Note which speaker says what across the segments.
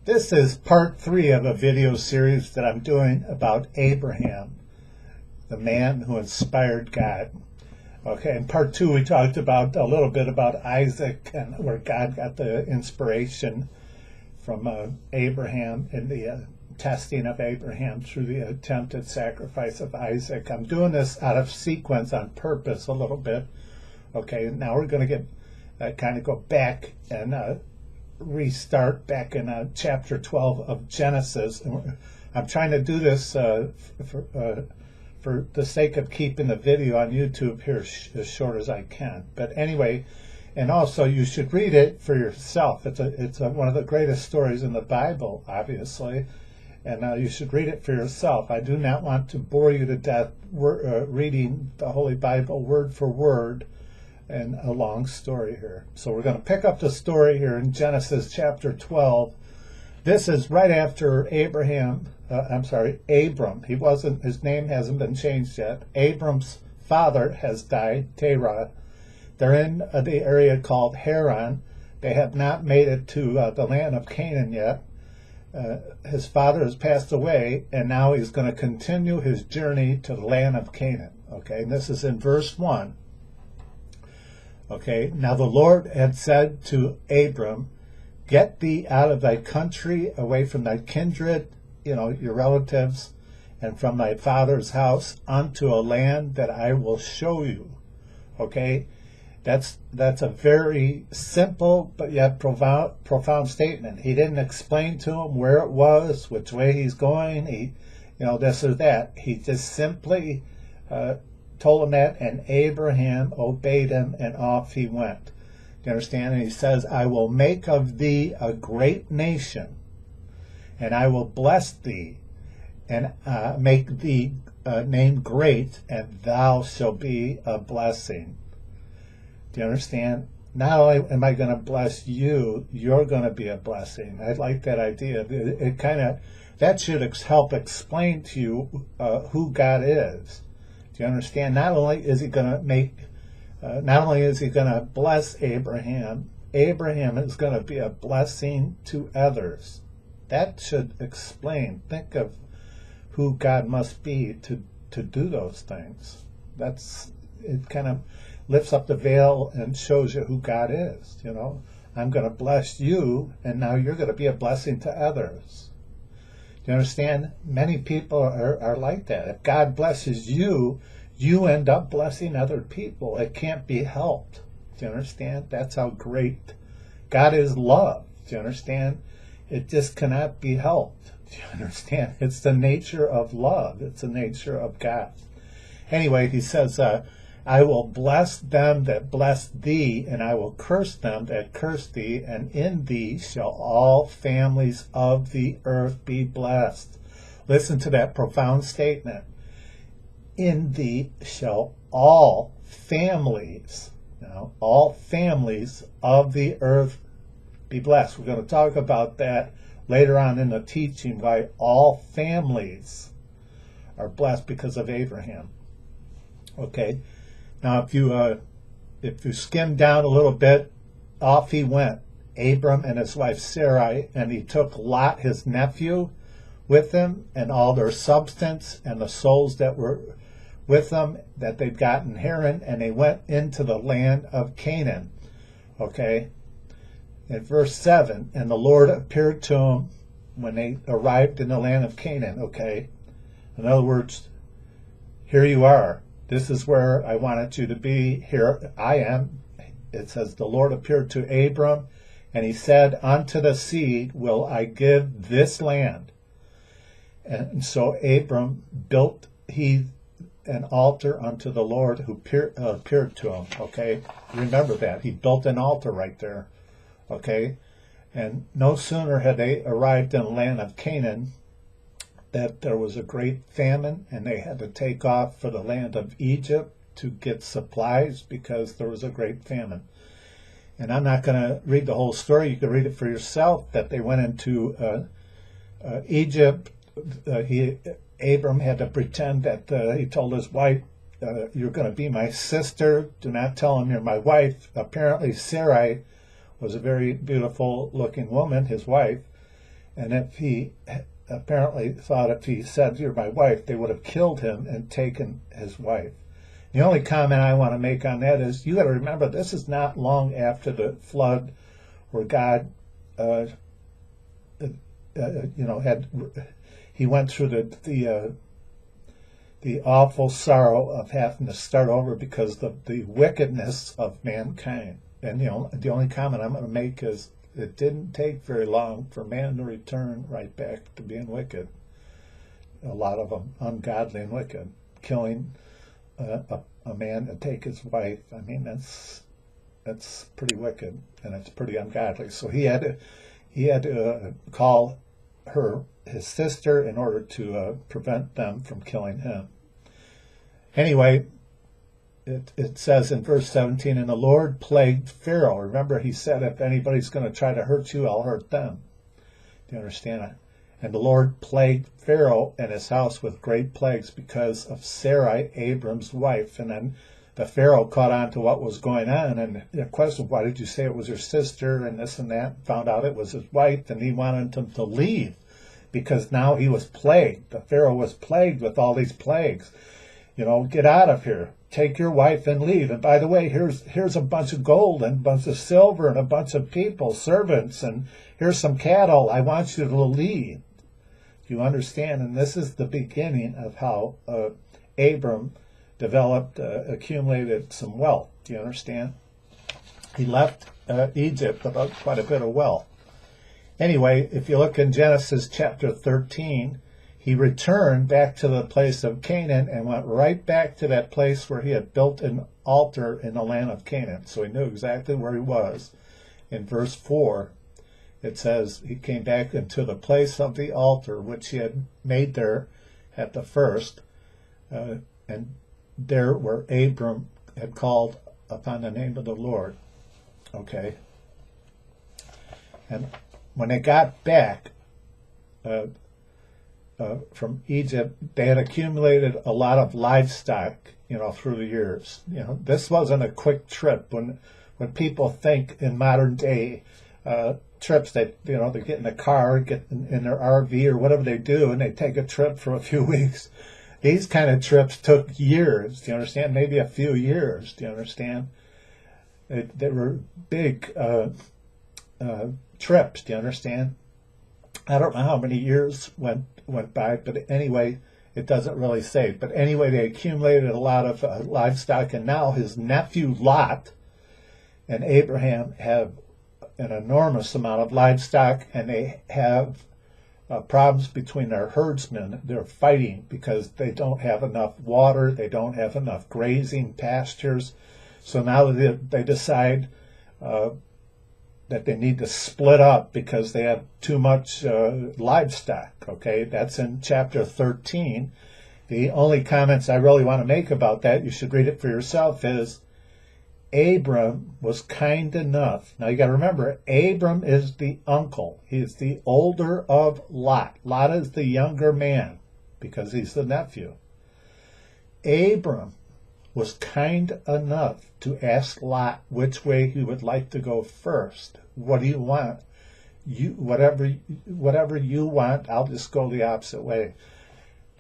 Speaker 1: This is part 3 of a video series that I'm doing about Abraham, the man who inspired God. Okay, in part 2 we talked about a little bit about Isaac and where God got the inspiration from Abraham and the testing of Abraham through the attempted sacrifice of Isaac. I'm doing this out of sequence on purpose a little bit. Okay, now we're going to get kind of go back and restart back in chapter 12 of Genesis. And I'm trying to do this for the sake of keeping the video on YouTube here as short as I can. But anyway, and also you should read it for yourself. It's one of the greatest stories in the Bible, obviously, and you should read it for yourself. I do not want to bore you to death reading the Holy Bible word for word and a long story here. So we're going to pick up the story here in Genesis chapter 12. This is right after Abram. His name hasn't been changed yet. Abram's father has died, Terah. They're in the area called Haran. They have not made it to the land of Canaan yet. His father has passed away, and now he's going to continue his journey to the land of Canaan. Okay, and this is in verse 1. Okay, now the Lord had said to Abram, "Get thee out of thy country, away from thy kindred, your relatives, and from thy father's house, unto a land that I will show you." Okay, that's a very simple but yet profound statement. He didn't explain to him where it was, which way he's going, this or that. He just simply told him that, and Abraham obeyed him, and off he went. Do you understand? And he says, "I will make of thee a great nation, and I will bless thee, and make thee name great, and thou shalt be a blessing." Do you understand? Not only am I going to bless you, you're going to be a blessing. I like that idea. That should help explain to you who God is. Do you understand? Not only is he going to bless Abraham, Abraham is going to be a blessing to others. That should explain. Think of who God must be to do those things. It kind of lifts up the veil and shows you who God is. I'm going to bless you, and now you're going to be a blessing to others. Do you understand? Many people are like that. If God blesses you, you end up blessing other people. It can't be helped. Do you understand? That's how great God is. Love. Do you understand? It just cannot be helped. Do you understand? It's the nature of love. It's the nature of God. Anyway, he says, "I will bless them that bless thee, and I will curse them that curse thee, and in thee shall all families of the earth be blessed." Listen to that profound statement. In thee shall all families of the earth be blessed. We're going to talk about that later on in the teaching, why all families are blessed because of Abraham. Okay. Now, if you skim down a little bit, off he went, Abram and his wife Sarai, and he took Lot, his nephew, with him, and all their substance, and the souls that were with them that they'd got in Haran, and they went into the land of Canaan. Okay? In verse 7, and the Lord appeared to him when they arrived in the land of Canaan. Okay? In other words, here you are. This is where I wanted you to be. Here I am. It says, the Lord appeared to Abram, and he said, "Unto the seed will I give this land." And so Abram built an altar unto the Lord who appeared to him. Okay? Remember that. He built an altar right there. Okay? And no sooner had they arrived in the land of Canaan that there was a great famine, and they had to take off for the land of Egypt to get supplies because there was a great famine. And I'm not going to read the whole story. You can read it for yourself, that they went into Egypt. Abram had to pretend that he told his wife, "You're going to be my sister. Do not tell him you're my wife." Apparently Sarai was a very beautiful looking woman, his wife, And if he apparently thought if he said, "You're my wife," they would have killed him and taken his wife. The only comment I want to make on that is you got to remember this is not long after the flood where God, he went through the awful sorrow of having to start over because of the wickedness of mankind. And the only comment I'm going to make is it didn't take very long for man to return right back to being wicked. A lot of them ungodly and wicked, killing a man to take his wife. I mean, that's pretty wicked and it's pretty ungodly. So he had to call his sister in order to prevent them from killing him. Anyway, it says in verse 17, and the Lord plagued Pharaoh. Remember, he said, if anybody's going to try to hurt you, I'll hurt them. Do you understand it? And the Lord plagued Pharaoh and his house with great plagues because of Sarai, Abram's wife. And then the Pharaoh caught on to what was going on. And the question, why did you say it was your sister and this and that? Found out it was his wife, and he wanted him to leave because now he was plagued. The Pharaoh was plagued with all these plagues. Get out of here. Take your wife and leave. And by the way, here's a bunch of gold and a bunch of silver and a bunch of people, servants, and here's some cattle. I want you to leave. Do you understand? And this is the beginning of how Abram developed, accumulated some wealth. Do you understand? He left Egypt with quite a bit of wealth. Anyway, if you look in Genesis chapter 13, he returned back to the place of Canaan and went right back to that place where he had built an altar in the land of Canaan. So he knew exactly where he was. In verse 4, it says he came back into the place of the altar which he had made there at the first, and there where Abram had called upon the name of the Lord. Okay. And when they got back from Egypt, they had accumulated a lot of livestock, through the years. This wasn't a quick trip. When people think in modern day trips, they get in a car, get in their RV or whatever they do, and they take a trip for a few weeks. These kind of trips took years. Do you understand? Maybe a few years. Do you understand? They were big trips. Do you understand? I don't know how many years went by, but anyway, it doesn't really say. But anyway, they accumulated a lot of livestock, and now his nephew Lot and Abraham have an enormous amount of livestock, and they have problems between their herdsmen. They're fighting because they don't have enough water, they don't have enough grazing pastures. So now they decide that they need to split up because they have too much livestock. Okay, that's in chapter 13. The only comments I really want to make about that, you should read it for yourself, is Abram was kind enough. Now you got to remember, Abram is the uncle. He's the older of Lot. Lot is the younger man because he's the nephew. Abram was kind enough to ask Lot which way he would like to go first. What do you want? Whatever you want, I'll just go the opposite way.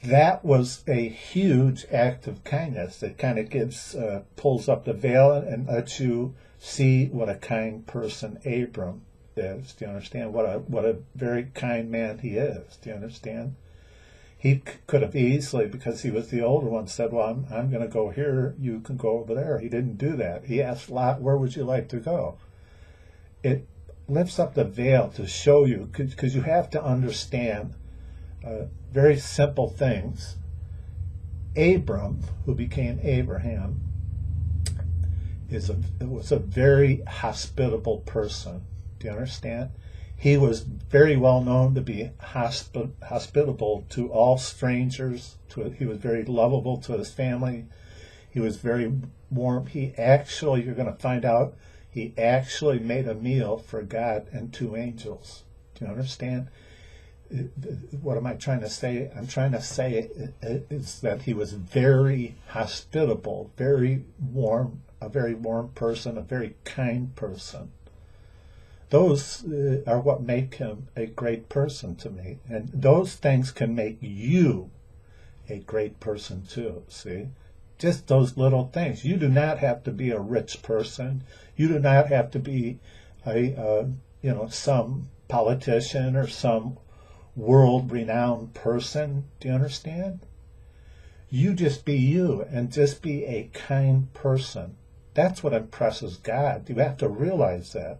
Speaker 1: That was a huge act of kindness. It kind of pulls up the veil and lets you see what a kind person Abram is. Do you understand? What a very kind man he is. Do you understand? He could have easily, because he was the older one, said, well, I'm going to go here, you can go over there. He didn't do that. He asked Lot, where would you like to go? It lifts up the veil to show you, because you have to understand very simple things. Abram, who became Abraham, was a very hospitable person. Do you understand? He was very well known to be hospitable to all strangers. He was very lovable to his family. He was very warm. You're going to find out, he actually made a meal for God and two angels. Do you understand? What am I trying to say? I'm trying to say is that he was very hospitable, very warm, a very warm person, a very kind person. Those are what make him a great person to me. And those things can make you a great person too, see? Just those little things. You do not have to be a rich person. You do not have to be some politician or some world-renowned person. Do you understand? You just be you and just be a kind person. That's what impresses God. You have to realize that.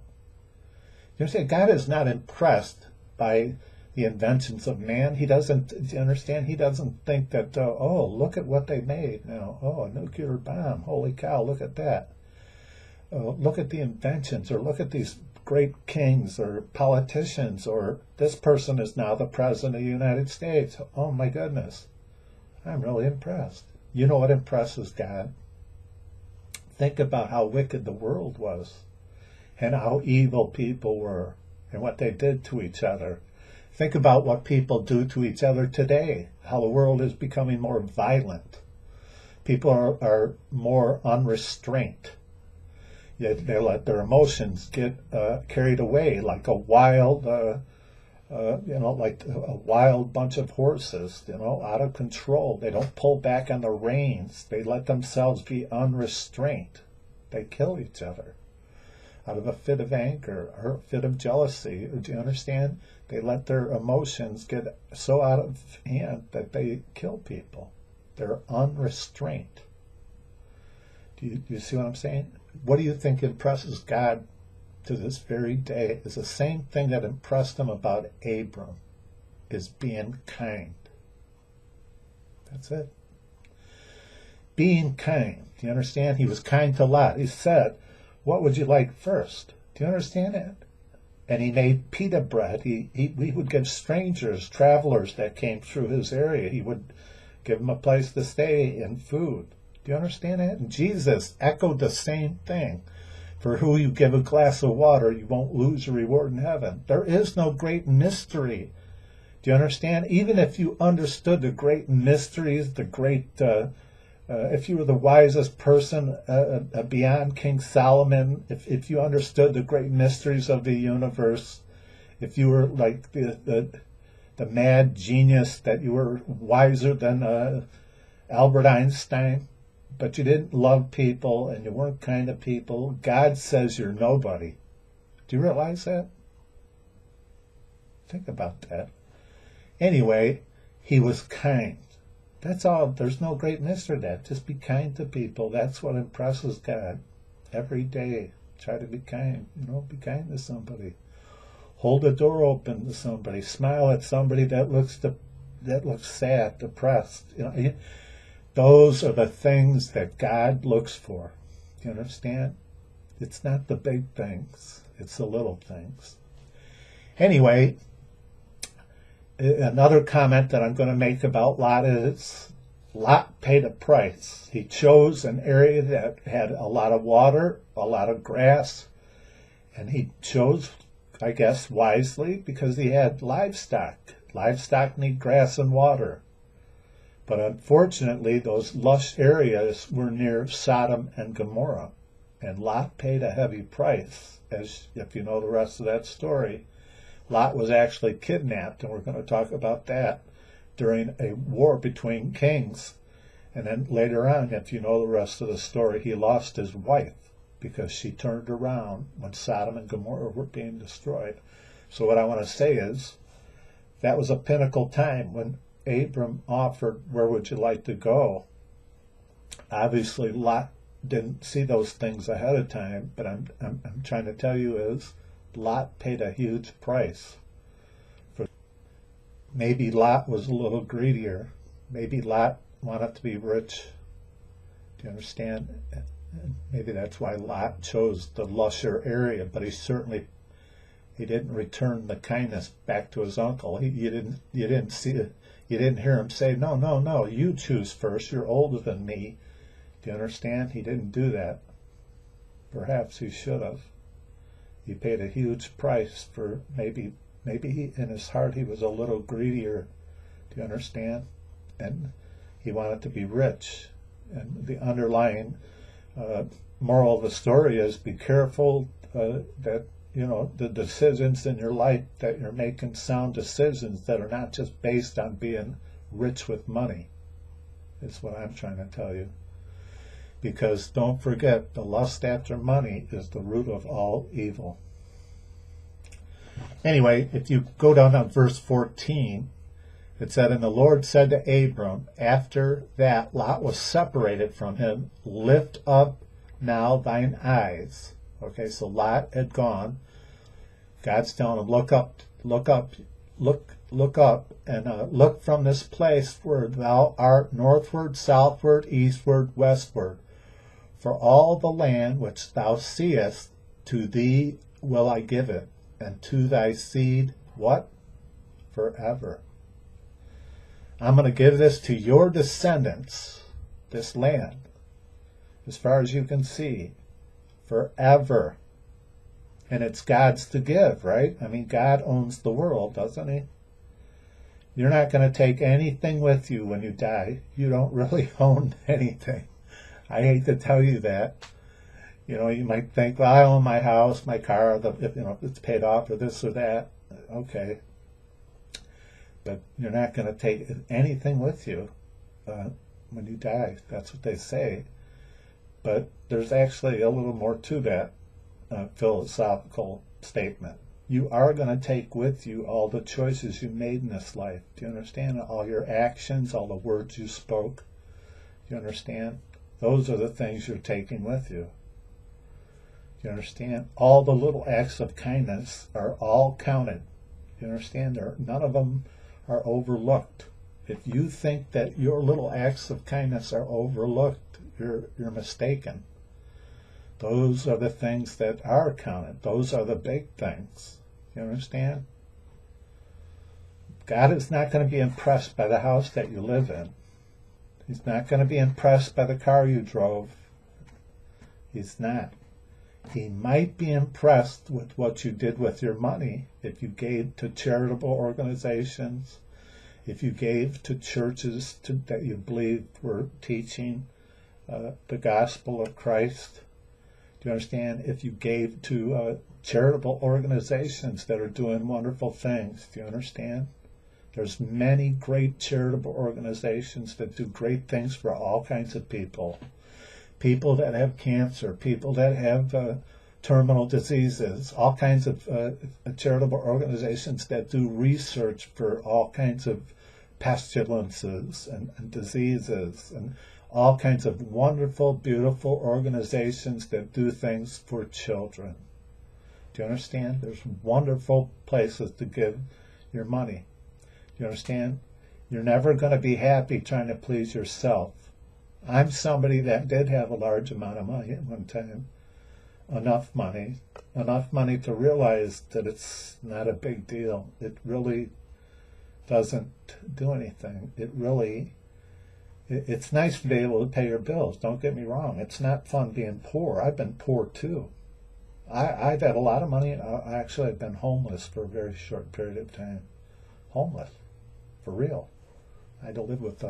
Speaker 1: You understand? God is not impressed by the inventions of man. He doesn't, you understand? He doesn't think that, oh, look at what they made now. Oh, a nuclear bomb. Holy cow, look at that. Look at the inventions, or look at these great kings or politicians, or this person is now the president of the United States. Oh my goodness. I'm really impressed. You know what impresses God? Think about how wicked the world was, and how evil people were, and what they did to each other. Think about what people do to each other today, how the world is becoming more violent. People are more unrestrained. Yet they let their emotions get carried away like a wild, like a wild bunch of horses, out of control. They don't pull back on the reins. They let themselves be unrestrained. They kill each other out of a fit of anger or a fit of jealousy. Do you understand? They let their emotions get so out of hand that they kill people. They're unrestrained. Do you see what I'm saying? What do you think impresses God to this very day? Is the same thing that impressed him about Abram, is being kind. That's it. Being kind. Do you understand? He was kind to Lot. He said, what would you like first? Do you understand that? And he made pita bread. He would give strangers, travelers that came through his area, he would give them a place to stay and food. Do you understand that? And Jesus echoed the same thing. For who you give a glass of water, you won't lose your reward in heaven. There is no great mystery. Do you understand? Even if you understood the great mysteries, the great, if you were the wisest person beyond King Solomon, if you understood the great mysteries of the universe, if you were like the mad genius, that you were wiser than Albert Einstein, but you didn't love people and you weren't kind to people, God says you're nobody. Do you realize that? Think about that. Anyway, he was kind. That's all. There's no great mystery to that. Just be kind to people. That's what impresses God. Every day, try to be kind. Be kind to somebody. Hold the door open to somebody. Smile at somebody that looks sad, depressed. Those are the things that God looks for. You understand? It's not the big things. It's the little things. Anyway, another comment that I'm going to make about Lot is Lot paid a price. He chose an area that had a lot of water, a lot of grass, and he chose, I guess, wisely, because he had livestock. Livestock need grass and water. But unfortunately, those lush areas were near Sodom and Gomorrah, and Lot paid a heavy price. As if you know the rest of that story, Lot was actually kidnapped, and we're going to talk about that during a war between kings. And then later on, if you know the rest of the story, he lost his wife because she turned around when Sodom and Gomorrah were being destroyed. So what I want to say is, that was a pinnacle time when Abram offered, where would you like to go? Obviously, Lot didn't see those things ahead of time, but I'm trying to tell you is, Lot paid a huge price. Maybe Lot was a little greedier. Maybe Lot wanted to be rich. Do you understand? Maybe that's why Lot chose the lusher area, but he didn't return the kindness back to his uncle. You didn't hear him say, no, you choose first. You're older than me. Do you understand? He didn't do that. Perhaps he should have. He paid a huge price for maybe in his heart he was a little greedier. Do you understand? And he wanted to be rich. And the underlying moral of the story is, be careful that the decisions in your life, that you're making sound decisions that are not just based on being rich with money. Is what I'm trying to tell you. Because don't forget, the lust after money is the root of all evil. Anyway, if you go down to verse 14, it said, "And the Lord said to Abram, after that Lot was separated from him, lift up now thine eyes." Okay, so Lot had gone. God's telling him, look up, and look from this place where thou art, northward, southward, eastward, westward. For all the land which thou seest, to thee will I give it, and to thy seed, what? Forever. I'm going to give this to your descendants, this land, as far as you can see, forever. And it's God's to give, right? I mean, God owns the world, doesn't he? You're not going to take anything with you when you die. You don't really own anything. I hate to tell you that. You might think, well, I own my house, my car, if it's paid off, or this or that. Okay. But you're not going to take anything with you when you die. That's what they say. But there's actually a little more to that philosophical statement. You are going to take with you all the choices you made in this life. Do you understand? All your actions, all the words you spoke. Do you understand? Those are the things you're taking with you. Do you understand? All the little acts of kindness are all counted. Do you understand? None of them are overlooked. If you think that your little acts of kindness are overlooked, you're mistaken. Those are the things that are counted. Those are the big things. You understand? God is not going to be impressed by the house that you live in. He's not going to be impressed by the car you drove. He's not. He might be impressed with what you did with your money if you gave to charitable organizations, if you gave to churches that you believed were teaching the gospel of Christ. Do you understand? If you gave to charitable organizations that are doing wonderful things. Do you understand? There's many great charitable organizations that do great things for all kinds of people. People that have cancer, people that have terminal diseases, all kinds of charitable organizations that do research for all kinds of pestilences and diseases, and all kinds of wonderful, beautiful organizations that do things for children. Do you understand? There's wonderful places to give your money. Do you understand? You're never going to be happy trying to please yourself. I'm somebody that did have a large amount of money at one time. Enough money to realize that it's not a big deal. It really doesn't do anything. It's nice to be able to pay your bills. Don't get me wrong. It's not fun being poor. I've been poor too. I've had a lot of money. I actually have been homeless for a very short period of time. Homeless. For real. I had to live with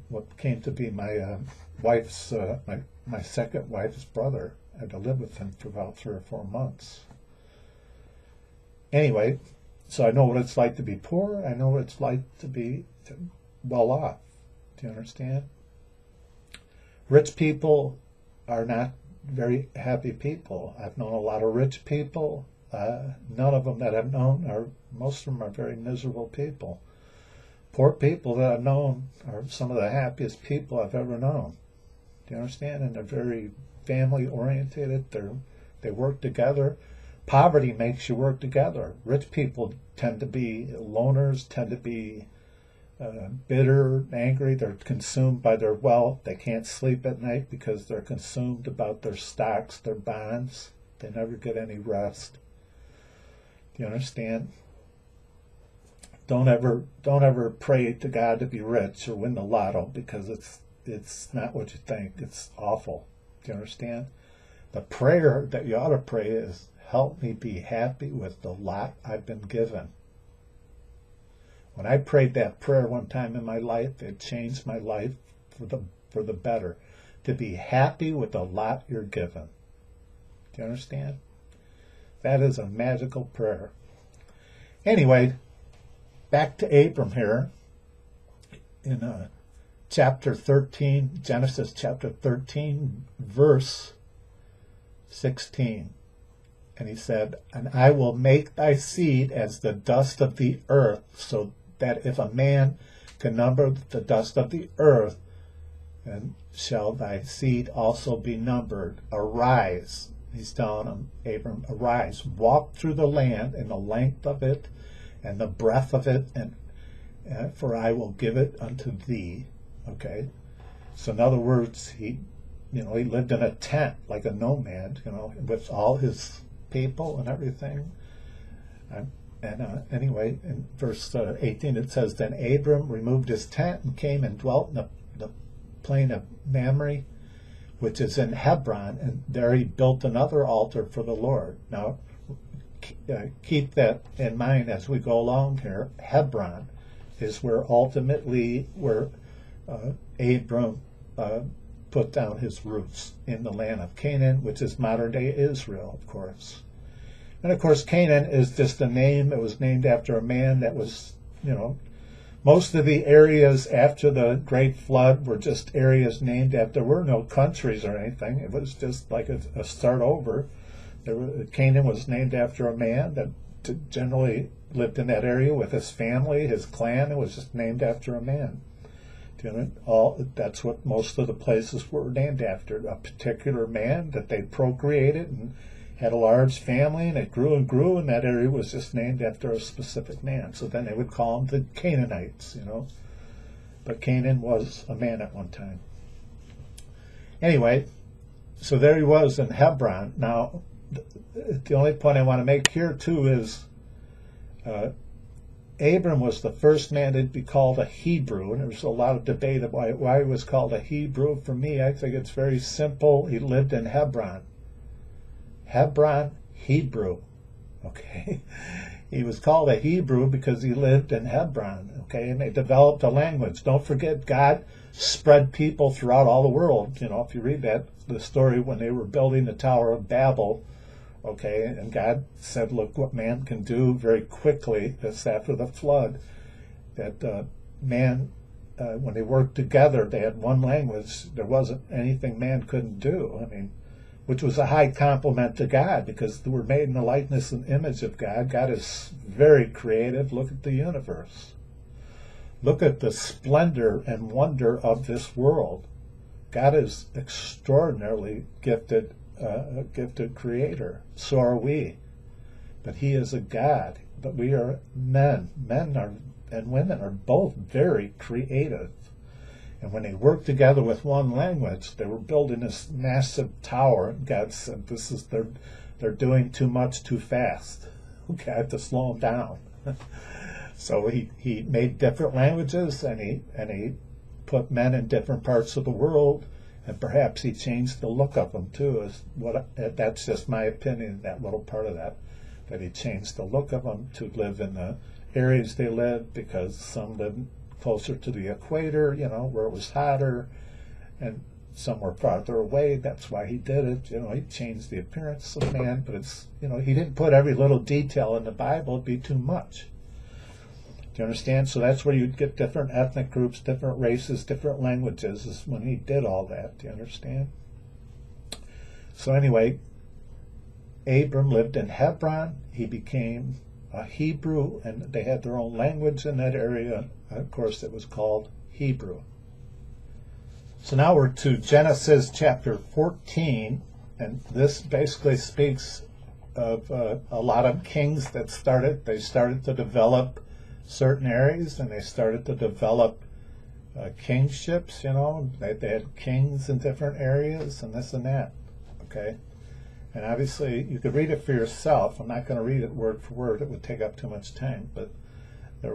Speaker 1: what came to be my wife's, my second wife's brother. I had to live with him for about 3 or 4 months. Anyway, so I know what it's like to be poor. I know what it's like to be well off. Do you understand? Rich people are not very happy people. I've known a lot of rich people. None of them that I've known most of them are very miserable people. Poor people that I've known are some of the happiest people I've ever known. Do you understand? And they're very family oriented. They work together. Poverty makes you work together. Rich people tend to be loners, tend to be bitter, angry. They're consumed by their wealth. They can't sleep at night because they're consumed about their stocks, their bonds. They never get any rest. Do you understand? Don't ever pray to God to be rich or win the lotto, because it's not what you think. It's awful. Do you understand? The prayer that you ought to pray is, help me be happy with the lot I've been given. When I prayed that prayer one time in my life, it changed my life for the better. To be happy with the lot you're given. Do you understand? That is a magical prayer. Anyway, back to Abram here in chapter 13, Genesis chapter 13, verse 16. And he said, "And I will make thy seed as the dust of the earth, so that if a man can number the dust of the earth, then shall thy seed also be numbered. Arise." He's telling him, Abram, arise, walk through the land in the length of it and the breadth of it, and for I will give it unto thee. Okay? So in other words, he lived in a tent like a nomad, with all his people and everything. Anyway, in verse 18 it says, "Then Abram removed his tent and came and dwelt in the plain of Mamre, which is in Hebron, and there he built another altar for the Lord." Now, keep that in mind as we go along here. Hebron is ultimately where Abram put down his roots, in the land of Canaan, which is modern-day Israel, of course. And, of course, Canaan is just a name. It was named after a man that was, most of the areas after the Great Flood were just areas named after. There were no countries or anything. It was just like a start over. Canaan was named after a man that generally lived in that area with his family, his clan. It was just named after a man. That's what most of the places were named after, a particular man that they procreated and had a large family, and it grew and grew, and that area was just named after a specific man. So then they would call them the Canaanites, But Canaan was a man at one time. Anyway, so there he was in Hebron. Now, the only point I want to make here, too, is Abram was the first man to be called a Hebrew, and there was a lot of debate about why he was called a Hebrew. For me, I think it's very simple. He lived in Hebron. Hebron, Hebrew. Okay? He was called a Hebrew because he lived in Hebron. Okay? And they developed a language. Don't forget, God spread people throughout all the world. If you read the story when they were building the Tower of Babel, okay, and God said, look what man can do very quickly. That's after the flood. That man, when they worked together, they had one language. There wasn't anything man couldn't do. Which was a high compliment to God, because we're made in the likeness and image of God. God is very creative. Look at the universe. Look at the splendor and wonder of this world. God is extraordinarily gifted creator. So are we. But he is a God. But we are men. And women are both very creative. And when they worked together with one language, they were building this massive tower. And God said, they're doing too much too fast. Okay, I have to slow them down. So he made different languages, and he put men in different parts of the world, and perhaps he changed the look of them too. That's just my opinion, that little part of that he changed the look of them to live in the areas they lived, because some lived closer to the equator, where it was hotter, and some were farther away. That's why he did it. He changed the appearance of man, but it's, he didn't put every little detail in the Bible. It'd be too much. Do you understand? So that's where you'd get different ethnic groups, different races, different languages, is when he did all that. Do you understand? So anyway, Abram lived in Hebron. He became a Hebrew, and they had their own language in that area. Of course, it was called Hebrew. So now we're to Genesis chapter 14, and this basically speaks of a lot of kings that started to develop certain areas, and they started to develop kingships. They had kings in different areas, and this and that. Okay. And obviously, you could read it for yourself. I'm not going to read it word for word. It would take up too much time. But there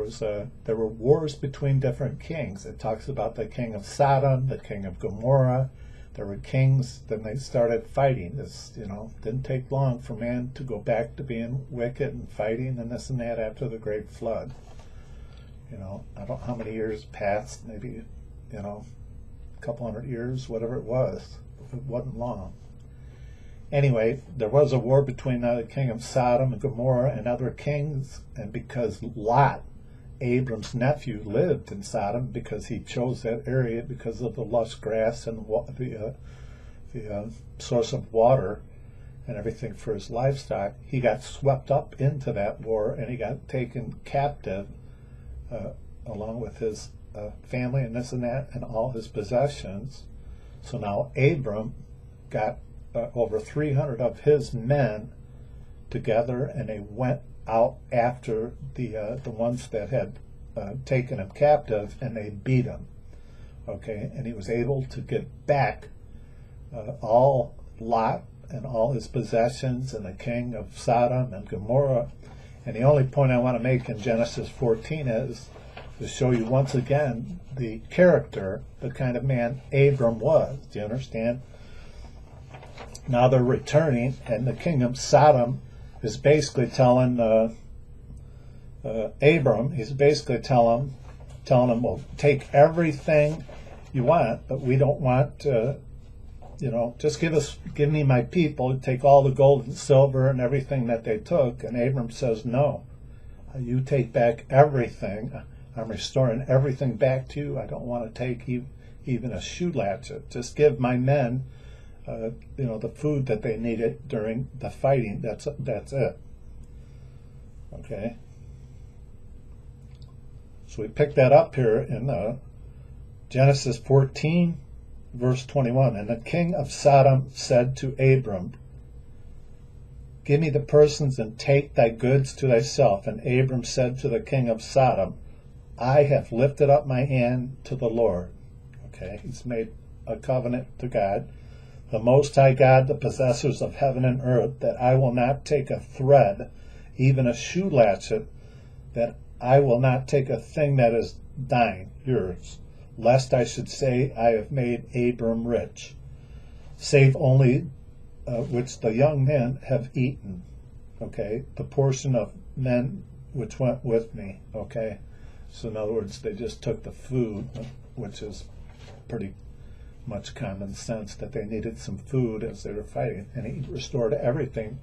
Speaker 1: were wars between different kings. It talks about the king of Sodom, the king of Gomorrah. There were kings. Then they started fighting. This, didn't take long for man to go back to being wicked and fighting and this and that after the Great Flood. I don't know how many years passed. Maybe, a couple hundred years, whatever it was. It wasn't long. Anyway, there was a war between the king of Sodom and Gomorrah and other kings, and because Lot, Abram's nephew, lived in Sodom, because he chose that area because of the lush grass and the source of water and everything for his livestock, he got swept up into that war, and he got taken captive along with his family and this and that and all his possessions. So now Abram got over 300 of his men together, and they went out after the ones that had taken him captive, and they beat him. Okay, and he was able to get back all Lot and all his possessions and the king of Sodom and Gomorrah. And the only point I want to make in Genesis 14 is to show you once again the character, the kind of man Abram was. Do you understand? Now they're returning, and the king of Sodom is basically telling Abram, he's basically telling him, well, take everything you want, but we don't want, just give me my people, take all the gold and silver and everything that they took. And Abram says, no, you take back everything. I'm restoring everything back to you. I don't want to take even a shoe latchet. Just give my men the food that they needed during the fighting. That's it. Okay. So we pick that up here in Genesis 14, verse 21. And the king of Sodom said to Abram, give me the persons and take thy goods to thyself. And Abram said to the king of Sodom, I have lifted up my hand to the Lord. Okay, he's made a covenant to God, the Most High God, the possessors of heaven and earth, that I will not take a thread, even a shoe latchet, that I will not take a thing that is thine, yours, lest I should say, I have made Abram rich, save only which the young men have eaten, okay, the portion of men which went with me, okay. So in other words, they just took the food, which is pretty much common sense that they needed some food as they were fighting, and he restored everything,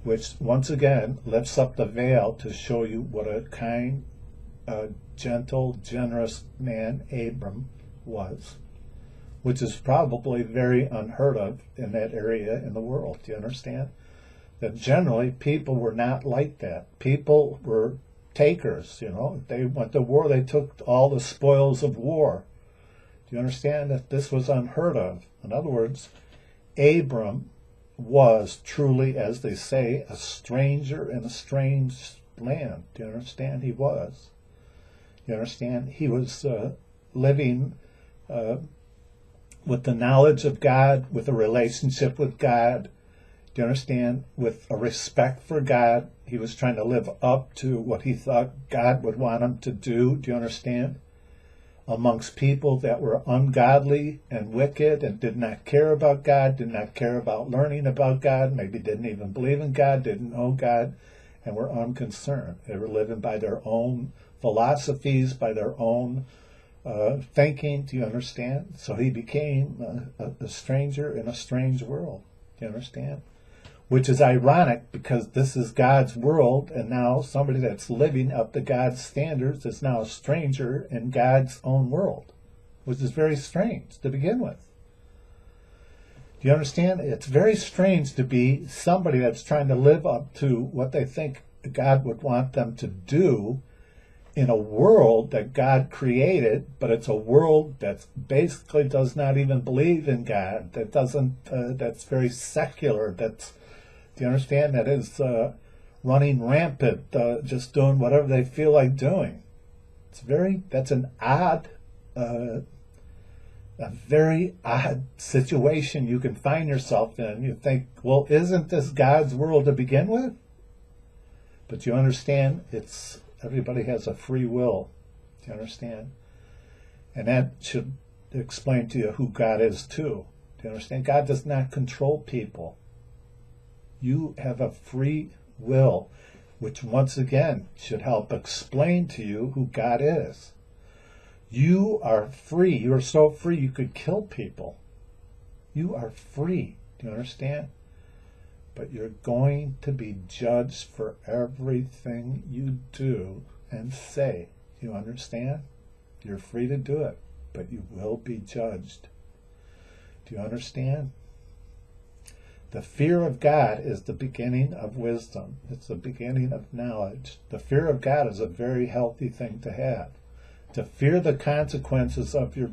Speaker 1: which once again lifts up the veil to show you what a kind, gentle, generous man Abram was, which is probably very unheard of in that area in the world. Do you understand? That generally people were not like that. People were takers, They went to war, they took all the spoils of war. Do you understand that this was unheard of? In other words, Abram was truly, as they say, a stranger in a strange land. Do you understand? He was. You understand? He was living with the knowledge of God, with a relationship with God. Do you understand? With a respect for God. He was trying to live up to what he thought God would want him to do. Do you understand? Amongst people that were ungodly and wicked and did not care about God, did not care about learning about God, maybe didn't even believe in God, didn't know God, and were unconcerned. They were living by their own philosophies, by their own thinking. Do you understand? So he became a stranger in a strange world. Do you understand? Which is ironic, because this is God's world, and now somebody that's living up to God's standards is now a stranger in God's own world, which is very strange to begin with. Do you understand? It's very strange to be somebody that's trying to live up to what they think God would want them to do in a world that God created, but it's a world that basically does not even believe in God, that doesn't, that's very secular, that's, do you understand? That is running rampant, just doing whatever they feel like doing. That's an odd, a very odd situation you can find yourself in. You think, well, isn't this God's world to begin with? But you understand, everybody has a free will. Do you understand? And that should explain to you who God is too. Do you understand? God does not control people. You have a free will, which once again should help explain to you who God is. You are free. You are so free you could kill people. You are free. Do you understand? but you're going to be judged for everything you do and say. You understand? You're free to do it, but you will be judged. Do you understand? The fear of God is the beginning of wisdom. It's the beginning of knowledge. The fear of God is a very healthy thing to have. To fear the consequences of your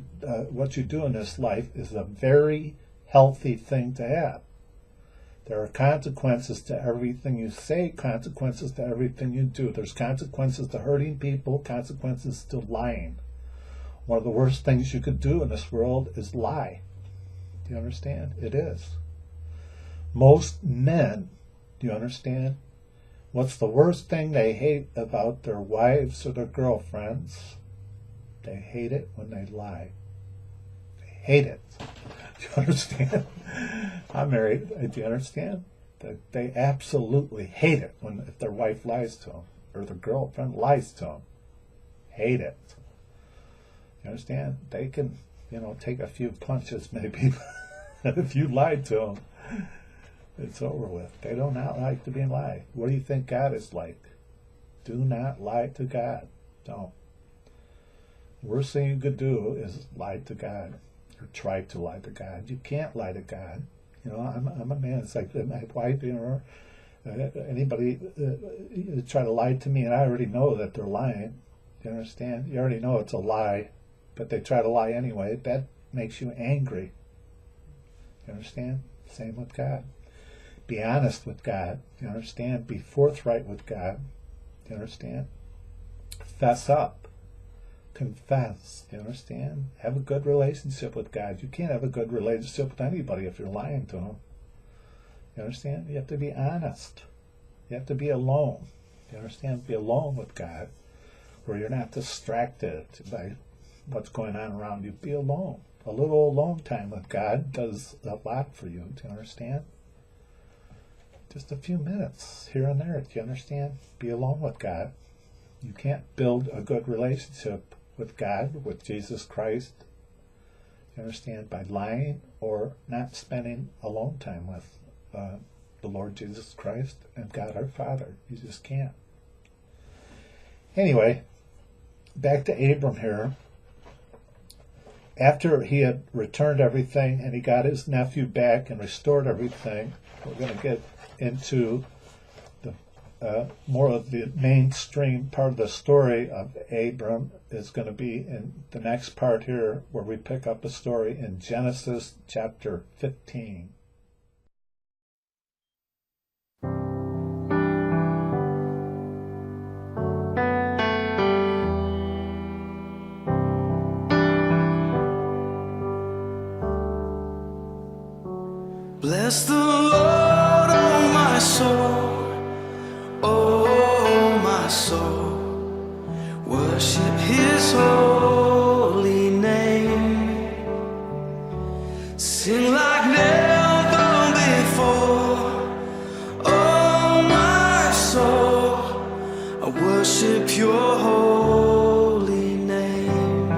Speaker 1: what you do in this life is a very healthy thing to have. There are consequences to everything you say, consequences to everything you do. There's consequences to hurting people, consequences to lying. One of the worst things you could do in this world is lie. Do you understand? It is. Most men, do you understand? What's the worst thing they hate about their wives or their girlfriends? They hate it when they lie. They hate it. Do you understand? I'm married. Do you understand? They absolutely hate it if their wife lies to them or their girlfriend lies to them. Hate it. You understand? They can, take a few punches maybe. If you lied to them, it's over with. They do not like to be lied. What do you think God is like? Do not lie to God. Don't. The worst thing you could do is lie to God, or try to lie to God. You can't lie to God. I'm a man. It's like my wife, anybody try to lie to me, and I already know that they're lying. You understand? You already know it's a lie, but they try to lie anyway. That makes you angry. You understand? Same with God. Be honest with God. You understand? Be forthright with God. You understand? Fess up. Confess. You understand? Have a good relationship with God. You can't have a good relationship with anybody if you're lying to him. You understand? You have to be honest. You have to be alone. You understand? Be alone with God, where you're not distracted by what's going on around you. Be alone. A little alone time with God does a lot for you. Do you understand? Just a few minutes here and there. Do you understand? Be alone with God. You can't build a good relationship with God, with Jesus Christ, you understand, by lying or not spending alone time with the Lord Jesus Christ and God our Father. You just can't. Anyway, back to Abram here. After he had returned everything and he got his nephew back and restored everything, we're going to get into the more of the mainstream part of the story of Abram is going to be in the next part here, where we pick up a story in Genesis chapter 15.
Speaker 2: Bless the Lord, oh my soul. Oh, my soul, worship his holy name. Sing like never before. Oh, my soul, I worship your holy name.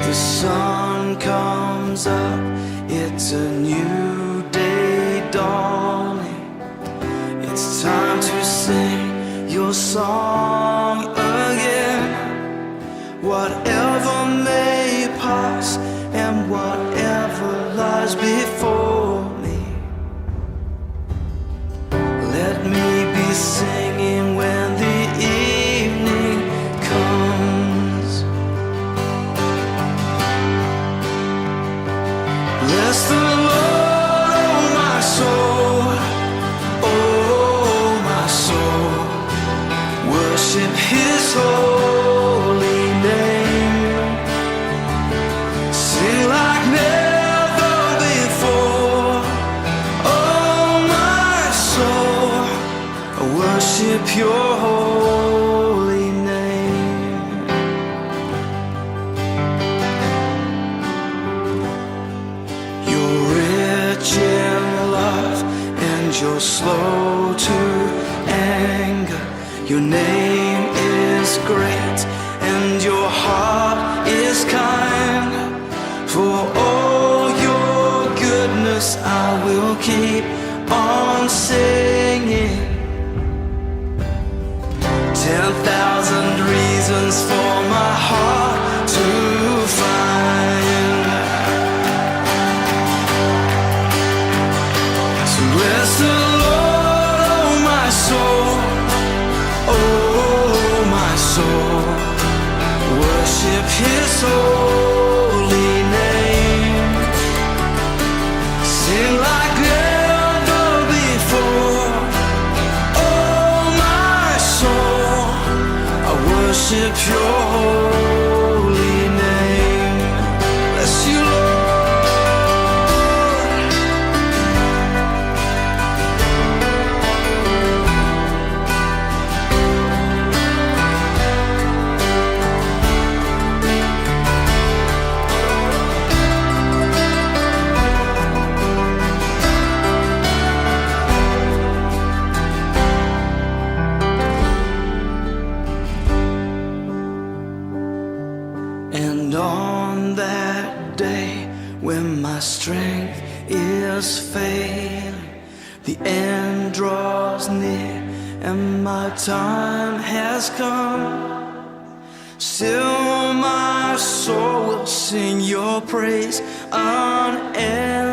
Speaker 2: The sun comes up, it's a new day dawning. It's time to sing your song again. Whatever may pass and whatever lies before me, let me be singing when the evening comes. Bless the Lord, oh my soul, oh my soul, worship his holy name. Sing like never before. Oh my soul, I worship your holy name. You're rich in love and you're slow to anger. Your name is great and your heart is kind. For all your goodness I will keep on singing. 10,000 reasons for my heart to find. So bless the Lord, oh my soul, oh my soul. Worship His holy name. Sing like never before. Oh my soul, I worship Your holy name. Bless You, Lord. And on that day when my strength is failing, the end draws near and my time has come, still my soul will sing Your praise unending.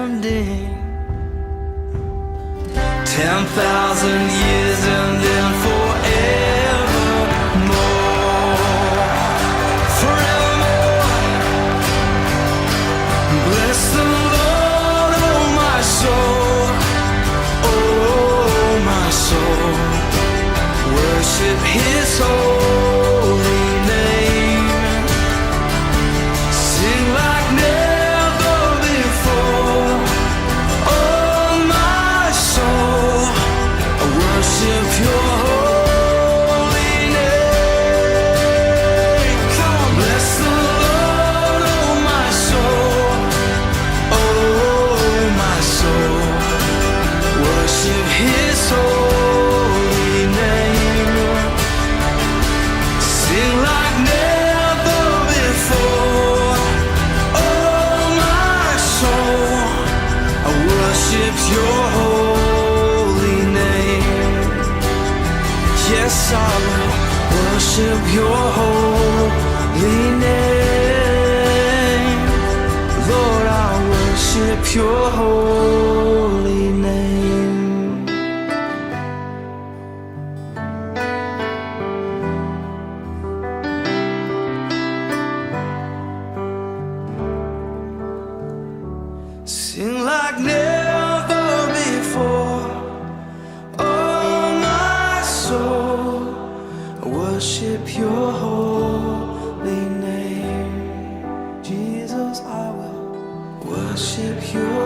Speaker 2: 10,000 years and then forevermore. Forevermore. Bless the Lord, oh my soul, oh my soul. Worship His holy name. Sing like never before. Oh my soul, I worship Your holy name. Come on, bless the Lord, oh my soul, oh my soul. Worship His holy name. Sing like never before. Oh my soul, I worship Your holy name. Yes, I will worship Your holy name. Lord, I worship Your holy name. Sing like never before. Oh my soul, worship Your holy name. Jesus, I will worship Your